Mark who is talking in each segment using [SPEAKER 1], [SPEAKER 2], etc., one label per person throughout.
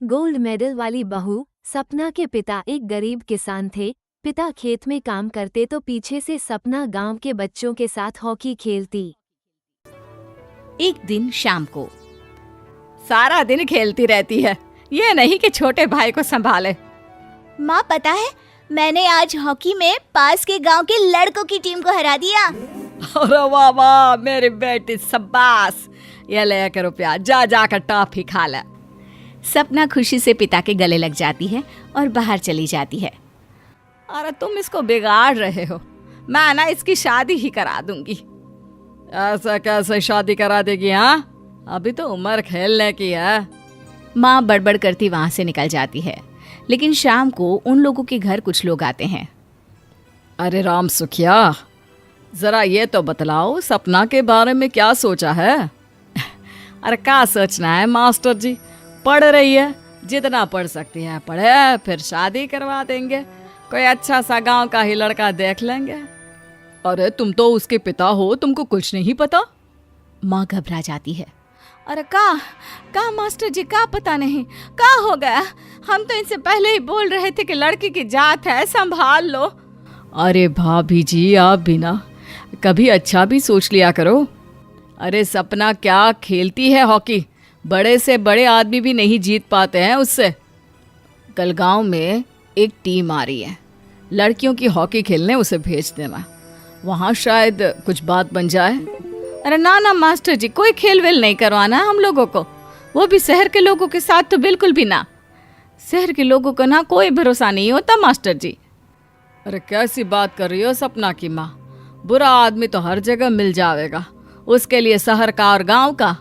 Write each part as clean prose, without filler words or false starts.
[SPEAKER 1] Gold medal वाली बहू सपना के पिता एक गरीब किसान थे। पिता खेत में काम करते तो पीछे से सपना गांव के बच्चों के साथ हॉकी खेलती।
[SPEAKER 2] एक दिन शाम को सारा दिन खेलती रहती है, ये नहीं कि छोटे भाई को संभाले।
[SPEAKER 3] माँ पता है, मैंने आज हॉकी में पास के गांव के लड़कों की टीम को हरा दिया।
[SPEAKER 2] अरे वाह वाह मेरी बेटी, शाबाश। ये ले के रुपया, जा जाकर टॉफी खा ले। सपना खुशी से पिता के गले लग जाती है और बाहर चली जाती है। अरे तुम इसको बिगाड़ रहे हो, मैं ना इसकी शादी ही करा दूंगी। ऐसा कैसे शादी करा देगी? हाँ, अभी तो उम्र खेलने की है। माँ बड़बड़ करती वहां से निकल जाती है। लेकिन शाम को उन लोगों के घर कुछ लोग आते हैं। अरे राम सुखिया, जरा ये तो बतलाओ, सपना के बारे में क्या सोचा है? अरे क्या सोचना है मास्टर जी, पढ़ रही है, जितना पढ़ सकती है पढ़े, फिर शादी करवा देंगे, कोई अच्छा सा गांव का ही लड़का देख लेंगे। अरे तुम तो उसके पिता हो, तुमको कुछ नहीं पता? माँ घबरा जाती है। अरे का मास्टर जी, का पता नहीं, का हो गया? हम तो इनसे पहले ही बोल रहे थे कि लड़की की जात है, संभाल लो। अरे भाभी जी, आप भी ना कभी अच्छा भी सोच लिया करो। अरे सपना क्या खेलती है हॉकी, बड़े से बड़े आदमी भी नहीं जीत पाते हैं उससे। कल गांव में एक टीम आ रही है, लड़कियों की हॉकी खेलने उसे भेज देना, वहाँ शायद कुछ बात बन जाए। अरे ना ना मास्टर जी, कोई खेल वेल नहीं करवाना हम लोगों को, वो भी शहर के लोगों के साथ तो बिल्कुल भी ना। शहर के लोगों को ना कोई भरोसा नहीं होता मास्टर जी। अरे कैसी बात कर रही हो सपना की माँ, बुरा आदमी तो हर जगह मिल जाएगा, उसके लिए शहर का और गांव का।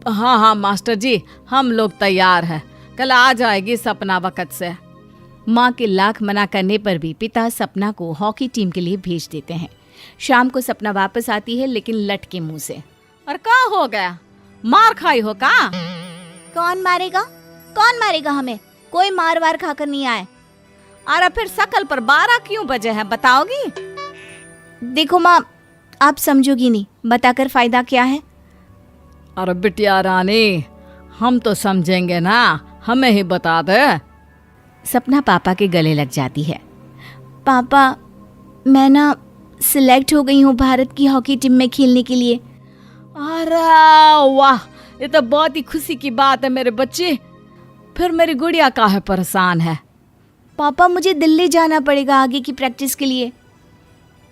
[SPEAKER 2] हाँ हाँ मास्टर जी, हम लोग तैयार हैं, कल आ जाएगी सपना वक्त से। माँ के लाख मना करने पर भी पिता सपना को हॉकी टीम के लिए भेज देते हैं। शाम को सपना वापस आती है, लेकिन लट के मुंह से। और क्या हो गया, मार खाई हो का?
[SPEAKER 3] कौन मारेगा हमें? कोई मार वार खाकर नहीं आए।
[SPEAKER 2] अरे फिर शकल पर 12 क्यों बजे हैं, बताओगी?
[SPEAKER 3] देखो माँ, आप समझोगी नहीं, बताकर फायदा क्या है?
[SPEAKER 2] अरे बिटिया रानी, हम तो समझेंगे ना, हमें ही बता दे। सपना पापा के गले लग जाती है।
[SPEAKER 3] पापा, मैं ना सिलेक्ट हो गई हूँ भारत की हॉकी टीम में खेलने के लिए।
[SPEAKER 2] अरे वाह, ये तो बहुत ही खुशी की बात है मेरे बच्चे। फिर मेरी गुड़िया काहे परेशान है?
[SPEAKER 3] पापा, मुझे दिल्ली जाना पड़ेगा आगे की प्रैक्टिस के लिए।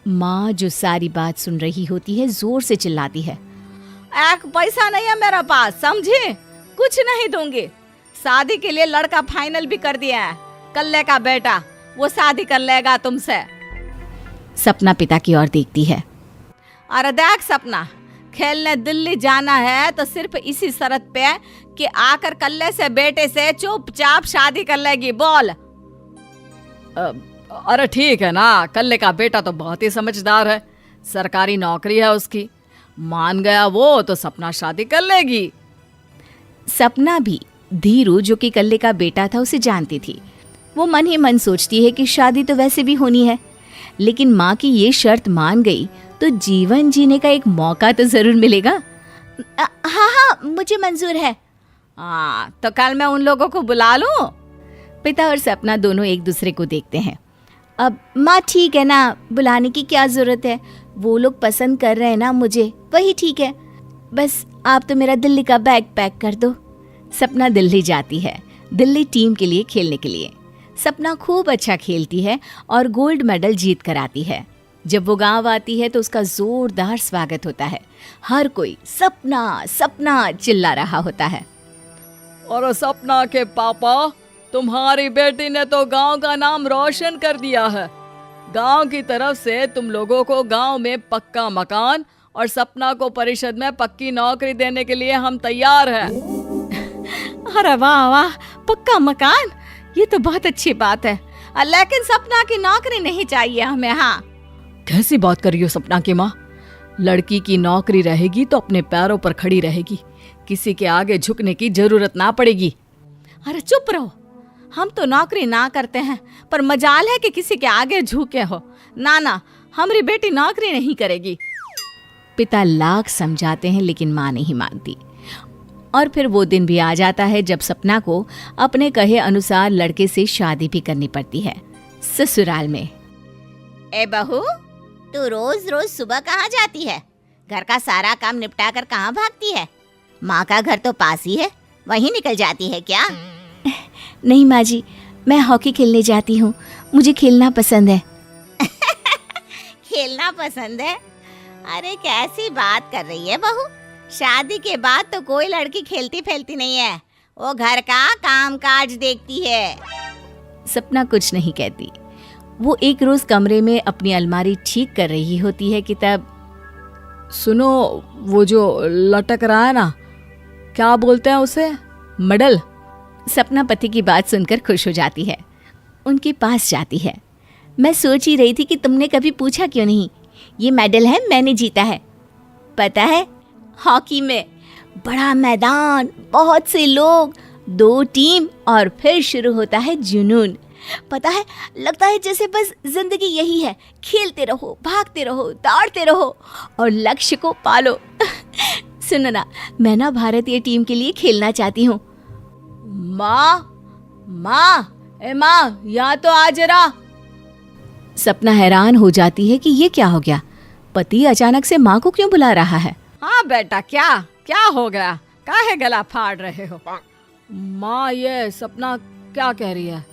[SPEAKER 2] माँ जो सारी बात सुन रही होती है, जोर से चिल्लाती है। एक पैसा नहीं है मेरे पास, समझी? कुछ नहीं दूंगी। शादी के लिए लड़का फाइनल भी कर दिया है, कल्ले का बेटा, वो शादी कर लेगा तुमसे। सपना पिता की ओर देखती है। अरे देख सपना, खेलने दिल्ली जाना है तो सिर्फ इसी शर्त पे कि आकर कल्ले से बेटे से चुपचाप शादी कर लेगी, बोल। अरे ठीक है ना, कल्ले का बेटा तो बहुत ही समझदार है, सरकारी नौकरी है उसकी, मान गया वो तो सपना शादी कर लेगी। सपना भी धीरू, जो कि कल्ले का बेटा था, उसे जानती थी। वो मन ही मन सोचती है कि शादी तो वैसे भी होनी है, लेकिन माँ की ये शर्त मान गई तो जीवन जीने का एक मौका तो जरूर मिलेगा।
[SPEAKER 3] हाँ, मुझे मंजूर है।
[SPEAKER 2] हाँ, तो कल मैं उन लोगों को बुला लूं? पिता और सपना दोनों एक दूसरे को देखते हैं।
[SPEAKER 3] अब माँ ठीक है ना, बुलाने की क्या जरूरत है, वो लोग पसंद कर रहे हैं ना मुझे, वही ठीक है। बस आप तो मेरा दिल्ली का बैग पैक कर दो।
[SPEAKER 2] सपना दिल्ली जाती है, दिल्ली टीम के लिए खेलने के लिए। सपना खूब अच्छा खेलती है और गोल्ड मेडल जीत कर आती है। जब वो गांव आती है तो उसका जोरदार स्वागत होता है, हर कोई सपना सपना चिल्ला रहा होता है। और सपना के पापा, तुम्हारी बेटी ने तो गांव का नाम रोशन कर दिया है। गांव की तरफ से तुम लोगों को गांव में पक्का मकान और सपना को परिषद में पक्की नौकरी देने के लिए हम तैयार हैं। अरे वाह वाह, पक्का मकान, ये तो बहुत अच्छी बात है, लेकिन सपना की नौकरी नहीं चाहिए हमें। हाँ, कैसी बात कर रही हो सपना की माँ? लड़की की नौकरी रहेगी तो अपने पैरों पर खड़ी रहेगी, किसी के आगे झुकने की जरूरत ना पड़ेगी। अरे चुप रहो, हम तो नौकरी ना करते हैं, पर मजाल है कि किसी के आगे झुके हो। ना ना, हमारी बेटी नौकरी नहीं करेगी। पिता लाख समझाते हैं लेकिन माँ नहीं मानती। और फिर वो दिन भी आ जाता है जब सपना को अपने कहे अनुसार लड़के से शादी भी करनी पड़ती है। ससुराल में।
[SPEAKER 3] ए बहू, तू रोज रोज सुबह कहाँ जाती है? घर का सारा काम निपटा कर कहाँ भागती है? माँ का घर तो पास ही है, वहीं निकल जाती है क्या? नहीं माँ जी, मैं हॉकी खेलने जाती हूँ, मुझे खेलना पसंद है। खेलना पसंद है? अरे कैसी बात कर रही है बहू, शादी के बाद तो कोई लड़की खेलती फैलती नहीं है, वो घर का काम काज देखती है।
[SPEAKER 2] सपना कुछ नहीं कहती। वो एक रोज कमरे में अपनी अलमारी ठीक कर रही होती है कि तब
[SPEAKER 4] सुनो, वो जो लटक रहा है ना, क्या बोलते हैं उसे? मेडल।
[SPEAKER 2] सपना पति की बात सुनकर खुश हो जाती है, उनके पास जाती है। मैं सोच ही रही थी कि तुमने कभी पूछा क्यों नहीं। ये मेडल है, मैंने जीता है, पता है, हॉकी में। बड़ा मैदान, बहुत से लोग, 2 टीम और फिर शुरू होता है जुनून। पता है, लगता है जैसे बस जिंदगी यही है, खेलते रहो, भागते रहो, दौड़ते रहो और लक्ष्य को पालो। सुनो ना, मैं ना भारतीय टीम के लिए खेलना चाहती हूँ।
[SPEAKER 4] माँ, यहाँ तो आ जरा।
[SPEAKER 2] सपना हैरान हो जाती है कि ये क्या हो गया, पति अचानक से माँ को क्यों बुला रहा है।
[SPEAKER 4] हाँ बेटा, क्या हो गया? काहे गला फाड़ रहे हो? माँ, ये सपना क्या कह रही है?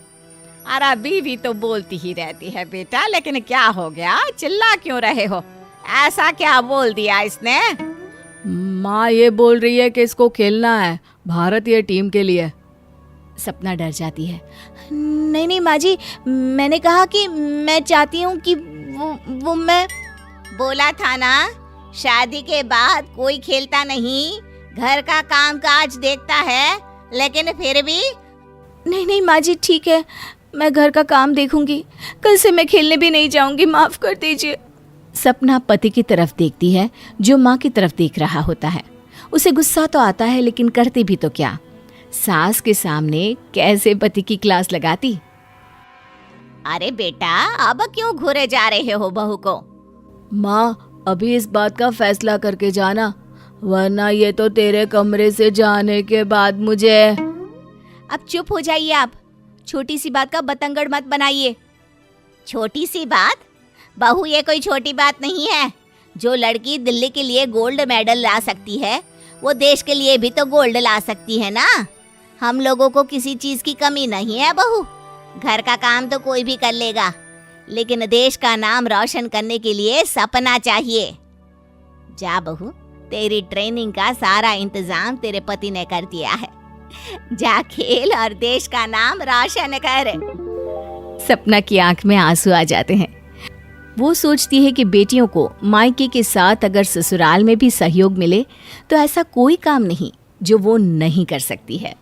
[SPEAKER 3] अरे बीवी तो बोलती ही रहती है बेटा, लेकिन क्या हो गया, चिल्ला क्यों रहे हो? ऐसा क्या बोल दिया इसने?
[SPEAKER 4] माँ ये बोल रही है कि इसको खेलना है भारतीय टीम के लिए।
[SPEAKER 2] सपना डर जाती है।
[SPEAKER 3] नहीं माँ जी, मैंने कहा कि मैं चाहती हूँ कि वो मैं बोला था ना, शादी के बाद कोई खेलता नहीं, घर का काम काज देखता है, लेकिन फिर भी। नहीं माँ जी, ठीक है, मैं घर का काम देखूंगी, कल से मैं खेलने भी नहीं जाऊंगी, माफ कर दीजिए।
[SPEAKER 2] सपना पति की तरफ देखती है जो माँ की तरफ देख रहा होता है। उसे गुस्सा तो आता है, लेकिन करती भी तो क्या, सास के सामने कैसे पति की क्लास लगाती।
[SPEAKER 3] अरे बेटा, अब क्यों घूरे जा रहे हो बहू को?
[SPEAKER 4] माँ, अभी इस बात का फैसला करके जाना, वरना ये तो तेरे कमरे से जाने के बाद मुझे।
[SPEAKER 3] अब चुप हो जाइए आप, छोटी सी बात का बतंगड़ मत बनाइए। छोटी सी बात? बहू, ये कोई छोटी बात नहीं है। जो लड़की दिल्ली के लिए गोल्ड मेडल ला सकती है, वो देश के लिए भी तो गोल्ड ला सकती है ना। हम लोगों को किसी चीज की कमी नहीं है बहू, घर का काम तो कोई भी कर लेगा, लेकिन देश का नाम रोशन करने के लिए सपना चाहिए। जा बहू, तेरी ट्रेनिंग का सारा इंतजाम तेरे पति ने कर दिया है, जा खेल और देश का नाम रोशन कर।
[SPEAKER 2] सपना की आंख में आंसू आ जाते हैं। वो सोचती है कि बेटियों को मायके के साथ अगर ससुराल में भी सहयोग मिले तो ऐसा कोई काम नहीं जो वो नहीं कर सकती है।